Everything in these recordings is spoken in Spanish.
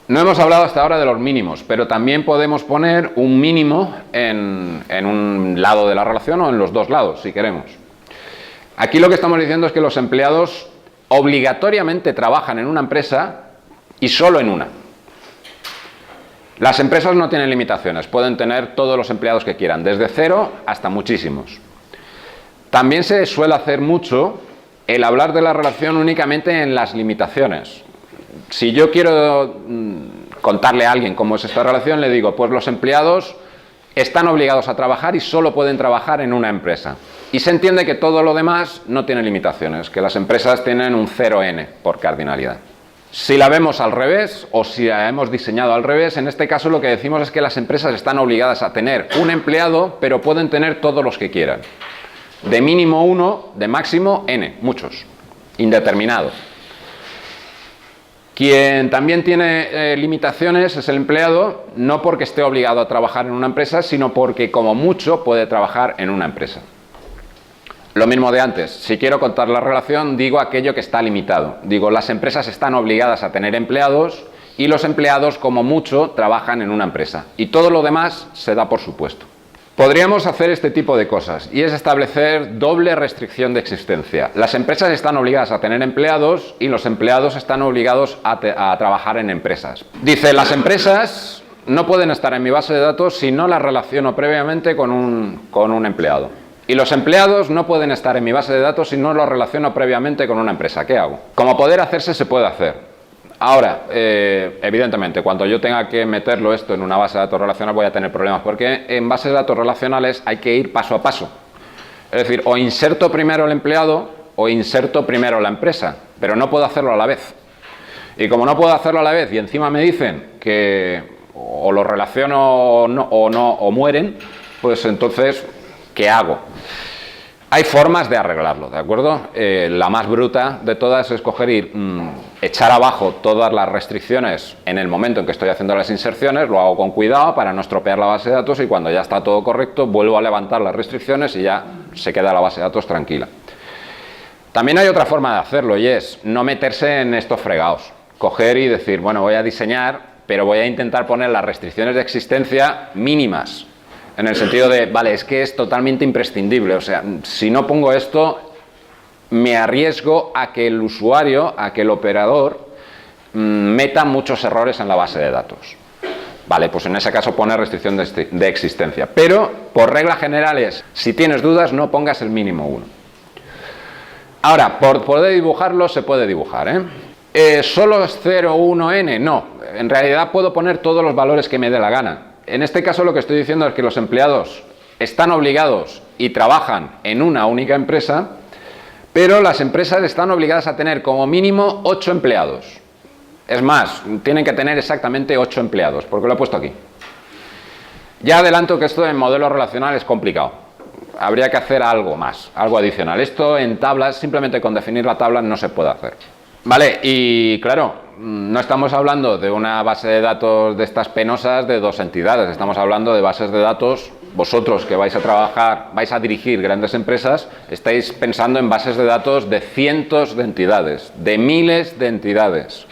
No hemos hablado hasta ahora de los mínimos, pero también podemos poner un mínimo en un lado de la relación o en los dos lados, si queremos. Aquí lo que estamos diciendo es que los empleados obligatoriamente trabajan en una empresa y solo en una. Las empresas no tienen limitaciones, pueden tener todos los empleados que quieran, desde 0 hasta muchísimos. También se suele hacer mucho el hablar de la relación únicamente en las limitaciones. Si yo quiero contarle a alguien cómo es esta relación, le digo, pues los empleados están obligados a trabajar y solo pueden trabajar en una empresa. Y se entiende que todo lo demás no tiene limitaciones, que las empresas tienen un 0n por cardinalidad. Si la vemos al revés, o si la hemos diseñado al revés, en este caso lo que decimos es que las empresas están obligadas a tener un empleado, pero pueden tener todos los que quieran. De mínimo 1, de máximo n, muchos, indeterminado. Quien también tiene limitaciones es el empleado, no porque esté obligado a trabajar en una empresa, sino porque como mucho puede trabajar en una empresa. Lo mismo de antes, si quiero contar la relación, digo aquello que está limitado. Digo, las empresas están obligadas a tener empleados y los empleados como mucho trabajan en una empresa. Y todo lo demás se da por supuesto. Podríamos hacer este tipo de cosas y es establecer doble restricción de existencia. Las empresas están obligadas a tener empleados y los empleados están obligados a trabajar en empresas. Dice, las empresas no pueden estar en mi base de datos si no las relaciono previamente con un empleado. Y los empleados no pueden estar en mi base de datos si no los relaciono previamente con una empresa. ¿Qué hago? Como poder hacerse, se puede hacer. Ahora, evidentemente, cuando yo tenga que meterlo esto en una base de datos relacional voy a tener problemas, porque en bases de datos relacionales hay que ir paso a paso. Es decir, o inserto primero el empleado o inserto primero la empresa, pero no puedo hacerlo a la vez. Y como no puedo hacerlo a la vez y encima me dicen que o lo relaciono o mueren, pues entonces, ¿qué hago? Hay formas de arreglarlo, ¿de acuerdo? La más bruta de todas es coger y echar abajo todas las restricciones en el momento en que estoy haciendo las inserciones, lo hago con cuidado para no estropear la base de datos y cuando ya está todo correcto vuelvo a levantar las restricciones y ya se queda la base de datos tranquila. También hay otra forma de hacerlo y es no meterse en estos fregados. Coger y decir, bueno, voy a diseñar, pero voy a intentar poner las restricciones de existencia mínimas. En el sentido de, vale, es que es totalmente imprescindible, o sea, si no pongo esto, me arriesgo a que el usuario, a que el operador meta muchos errores en la base de datos. Vale, pues en ese caso pone restricción de existencia. Pero, por reglas generales, si tienes dudas, no pongas el mínimo 1. Ahora, por poder dibujarlo, se puede dibujar, ¿Solo es 0, 1, n? No, en realidad puedo poner todos los valores que me dé la gana. En este caso lo que estoy diciendo es que los empleados están obligados y trabajan en una única empresa, pero las empresas están obligadas a tener como mínimo 8 empleados. Es más, tienen que tener exactamente 8 empleados, porque lo he puesto aquí. Ya adelanto que esto en modelos relacionales es complicado. Habría que hacer algo más, algo adicional. Esto en tablas, simplemente con definir la tabla no se puede hacer. Vale, y claro, no estamos hablando de una base de datos de estas penosas de 2 entidades, estamos hablando de bases de datos, vosotros que vais a trabajar, vais a dirigir grandes empresas, estáis pensando en bases de datos de cientos de entidades, de miles de entidades.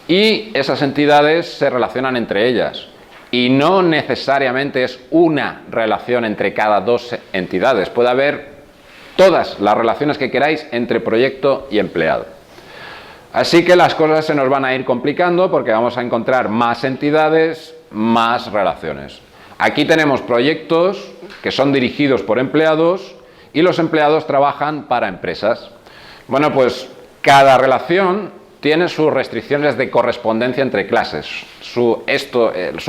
Y esas entidades se relacionan entre ellas. Y no necesariamente es una relación entre cada 2 entidades, puede haber todas las relaciones que queráis entre proyecto y empleado. Así que las cosas se nos van a ir complicando porque vamos a encontrar más entidades, más relaciones. Aquí tenemos proyectos que son dirigidos por empleados y los empleados trabajan para empresas. Bueno, pues cada relación tiene sus restricciones de correspondencia entre clases, sus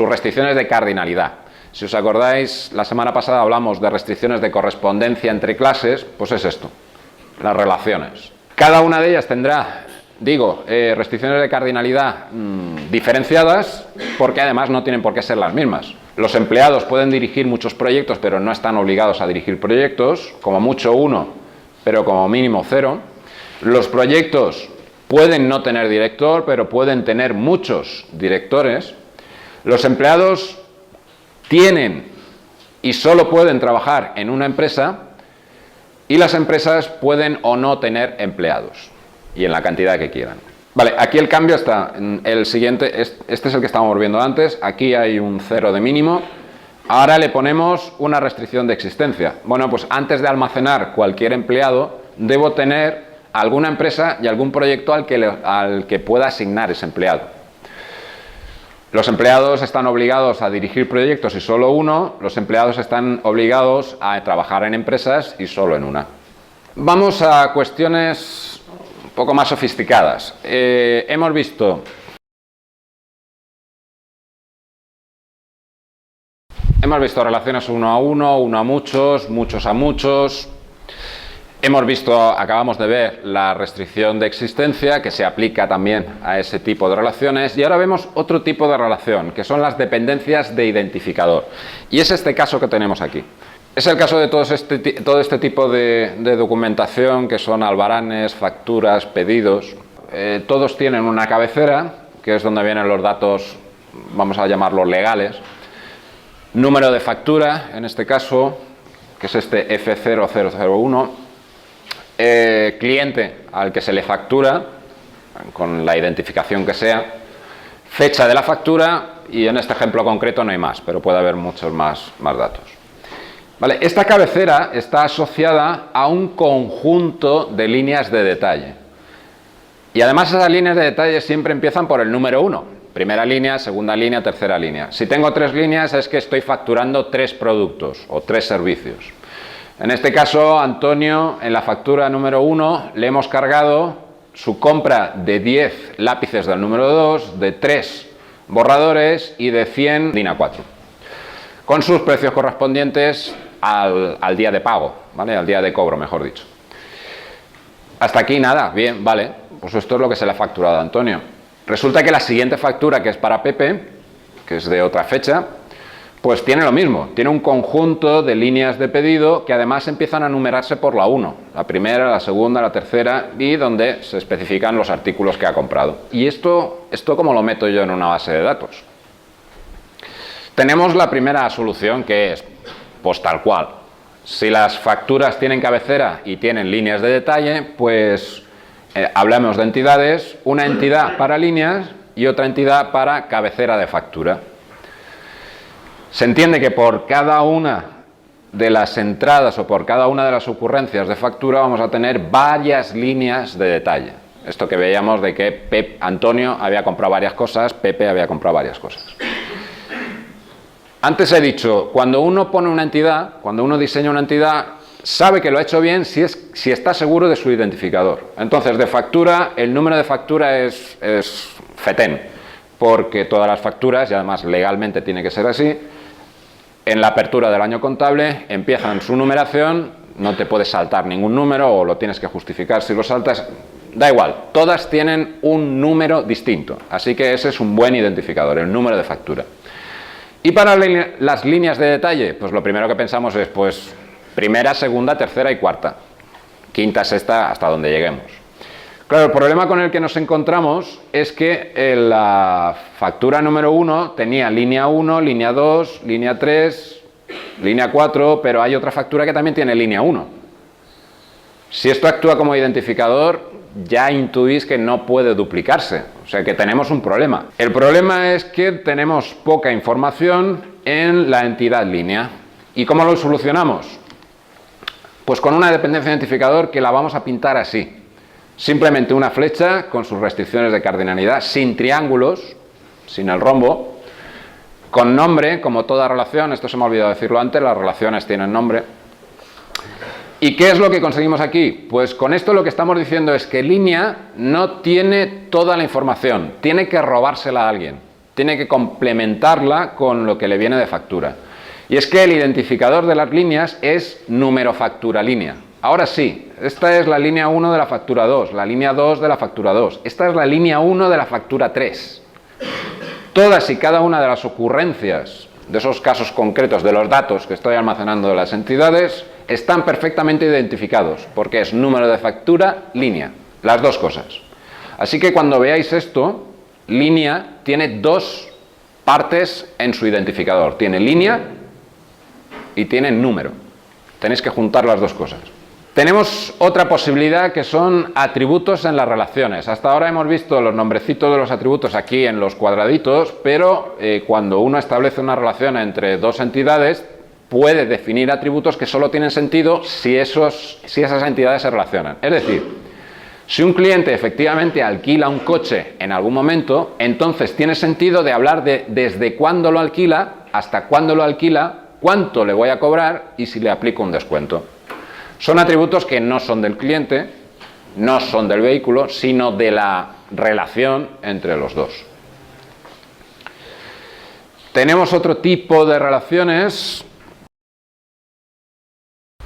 restricciones de cardinalidad. Si os acordáis, la semana pasada hablamos de restricciones de correspondencia entre clases, pues es esto, las relaciones. Cada una de ellas tendrá, restricciones de cardinalidad diferenciadas, porque además no tienen por qué ser las mismas. Los empleados pueden dirigir muchos proyectos, pero no están obligados a dirigir proyectos, como mucho 1, pero como mínimo 0. Los proyectos pueden no tener director, pero pueden tener muchos directores. Los empleados tienen y solo pueden trabajar en una empresa, y las empresas pueden o no tener empleados, y en la cantidad que quieran. Vale, aquí el cambio está, el siguiente, este es el que estábamos viendo antes, aquí hay un 0 de mínimo, ahora le ponemos una restricción de existencia. Bueno, pues antes de almacenar cualquier empleado, debo tener alguna empresa y algún proyecto al que pueda asignar ese empleado. Los empleados están obligados a dirigir proyectos y solo uno, los empleados están obligados a trabajar en empresas y solo en una. Vamos a cuestiones un poco más sofisticadas. Hemos visto relaciones uno a uno, uno a muchos, muchos a muchos. Hemos visto, acabamos de ver, la restricción de existencia que se aplica también a ese tipo de relaciones, y ahora vemos otro tipo de relación, que son las dependencias de identificador. Y es este caso que tenemos aquí. Es el caso de todo este tipo de documentación, que son albaranes, facturas, pedidos. Todos tienen una cabecera, que es donde vienen los datos, vamos a llamarlos legales. Número de factura, en este caso, que es este F0001. Cliente al que se le factura, con la identificación que sea. Fecha de la factura, y en este ejemplo concreto no hay más, pero puede haber muchos más datos. Vale, esta cabecera está asociada a un conjunto de líneas de detalle. Y además esas líneas de detalle siempre empiezan por el número 1. Primera línea, segunda línea, tercera línea. Si tengo 3 líneas es que estoy facturando 3 productos o 3 servicios. En este caso, Antonio, en la factura número 1, le hemos cargado su compra de 10 lápices del número 2, de 3 borradores y de 100 DIN A4. Con sus precios correspondientes al día de pago, ¿vale? Al día de cobro, mejor dicho. Hasta aquí nada, bien, vale, pues esto es lo que se le ha facturado a Antonio. Resulta que la siguiente factura, que es para Pepe, que es de otra fecha, pues tiene lo mismo, tiene un conjunto de líneas de pedido que además empiezan a numerarse por la 1, la primera, la segunda, la tercera, y donde se especifican los artículos que ha comprado. ¿Y esto cómo lo meto yo en una base de datos? Tenemos la primera solución, que es pues tal cual. Si las facturas tienen cabecera y tienen líneas de detalle, pues hablamos de entidades, una entidad para líneas y otra entidad para cabecera de factura. Se entiende que por cada una de las entradas o por cada una de las ocurrencias de factura vamos a tener varias líneas de detalle. Esto que veíamos de que Antonio había comprado varias cosas, Pepe había comprado varias cosas. Antes he dicho, cuando uno pone una entidad, cuando uno diseña una entidad, sabe que lo ha hecho bien si está seguro de su identificador. Entonces, de factura, el número de factura es FETEN, porque todas las facturas, y además legalmente tiene que ser así, en la apertura del año contable empiezan su numeración, no te puedes saltar ningún número o lo tienes que justificar si lo saltas, da igual, todas tienen un número distinto, así que ese es un buen identificador, el número de factura. Y para las líneas de detalle, pues lo primero que pensamos es pues primera, segunda, tercera y cuarta, quinta, sexta, hasta donde lleguemos. Claro, el problema con el que nos encontramos es que la factura número 1 tenía línea 1, línea 2, línea 3, línea 4, pero hay otra factura que también tiene línea 1. Si esto actúa como identificador, ya intuís que no puede duplicarse, o sea que tenemos un problema. El problema es que tenemos poca información en la entidad línea. ¿Y cómo lo solucionamos? Pues con una dependencia de identificador que la vamos a pintar así. Simplemente una flecha con sus restricciones de cardinalidad, sin triángulos, sin el rombo, con nombre, como toda relación, esto se me ha olvidado decirlo antes, las relaciones tienen nombre. ¿Y qué es lo que conseguimos aquí? Pues con esto lo que estamos diciendo es que línea no tiene toda la información, tiene que robársela a alguien, tiene que complementarla con lo que le viene de factura. Y es que el identificador de las líneas es número factura línea. Ahora sí, esta es la línea 1 de la factura 2, la línea 2 de la factura 2, esta es la línea 1 de la factura 3. Todas y cada una de las ocurrencias de esos casos concretos de los datos que estoy almacenando de las entidades están perfectamente identificados, porque es número de factura, línea, las dos cosas. Así que cuando veáis esto, línea tiene dos partes en su identificador, tiene línea y tiene número. Tenéis que juntar las dos cosas. Tenemos otra posibilidad que son atributos en las relaciones. Hasta ahora hemos visto los nombrecitos de los atributos aquí en los cuadraditos, pero cuando uno establece una relación entre dos entidades, puede definir atributos que solo tienen sentido si esas entidades se relacionan. Es decir, si un cliente efectivamente alquila un coche en algún momento, entonces tiene sentido de hablar de desde cuándo lo alquila, hasta cuándo lo alquila, cuánto le voy a cobrar y si le aplico un descuento. Son atributos que no son del cliente, no son del vehículo, sino de la relación entre los dos. Tenemos otro tipo de relaciones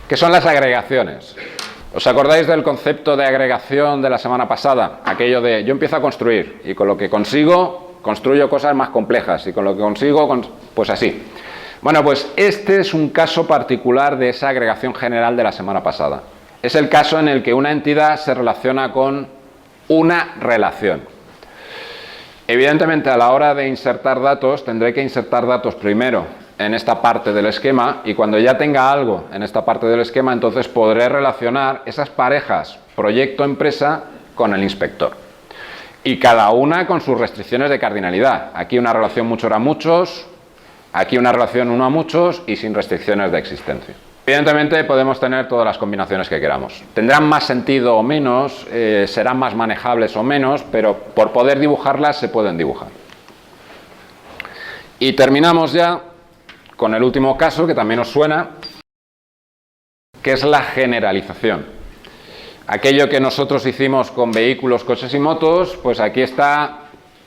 que son las agregaciones. ¿Os acordáis del concepto de agregación de la semana pasada? Aquello de yo empiezo a construir y con lo que consigo construyo cosas más complejas y con lo que consigo, pues así. Bueno, pues este es un caso particular de esa agregación general de la semana pasada. Es el caso en el que una entidad se relaciona con una relación. Evidentemente, a la hora de insertar datos, tendré que insertar datos primero en esta parte del esquema y cuando ya tenga algo en esta parte del esquema, entonces podré relacionar esas parejas proyecto-empresa con el inspector. Y cada una con sus restricciones de cardinalidad. Aquí una relación muchos a muchos, aquí una relación uno a muchos y sin restricciones de existencia. Evidentemente podemos tener todas las combinaciones que queramos. Tendrán más sentido o menos, serán más manejables o menos, pero por poder dibujarlas se pueden dibujar. Y terminamos ya con el último caso, que también os suena, que es la generalización. Aquello que nosotros hicimos con vehículos, coches y motos, pues aquí está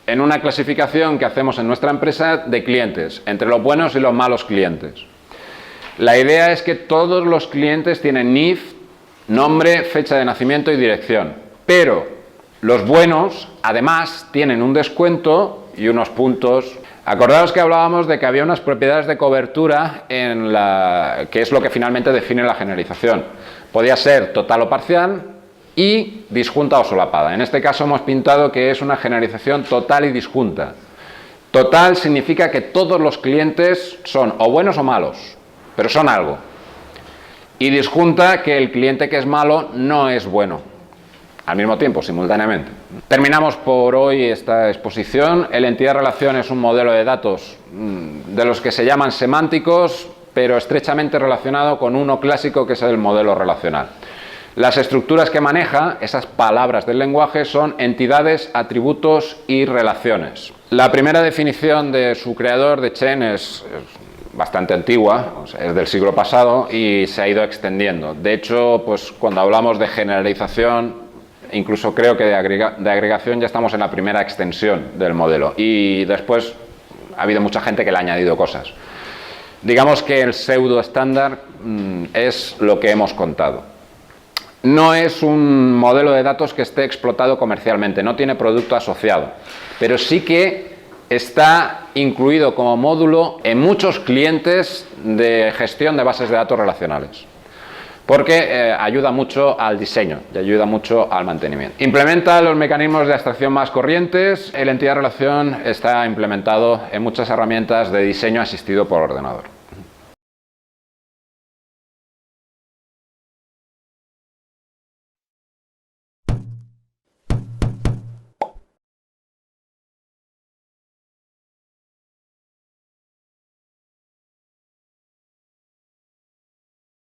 en una clasificación que hacemos en nuestra empresa de clientes, entre los buenos y los malos clientes. La idea es que todos los clientes tienen NIF, nombre, fecha de nacimiento y dirección, pero los buenos además tienen un descuento y unos puntos. Acordaos que hablábamos de que había unas propiedades de cobertura que es lo que finalmente define la generalización. Podía ser total o parcial y disjunta o solapada. En este caso hemos pintado que es una generalización total y disjunta. Total significa que todos los clientes son o buenos o malos, pero son algo. Y disjunta que el cliente que es malo no es bueno. Al mismo tiempo, simultáneamente. Terminamos por hoy esta exposición. El entidad-relación es un modelo de datos de los que se llaman semánticos, pero estrechamente relacionado con uno clásico que es el modelo relacional. Las estructuras que maneja, esas palabras del lenguaje, son entidades, atributos y relaciones. La primera definición de su creador, de Chen, es bastante antigua, o sea, es del siglo pasado y se ha ido extendiendo. De hecho, pues cuando hablamos de generalización, incluso creo que de agregación ya estamos en la primera extensión del modelo y después ha habido mucha gente que le ha añadido cosas. Digamos que el pseudo estándar es lo que hemos contado. No es un modelo de datos que esté explotado comercialmente, no tiene producto asociado, pero sí que está incluido como módulo en muchos clientes de gestión de bases de datos relacionales. Porque ayuda mucho al diseño y ayuda mucho al mantenimiento. Implementa los mecanismos de abstracción más corrientes. El entidad-relación está implementado en muchas herramientas de diseño asistido por ordenador.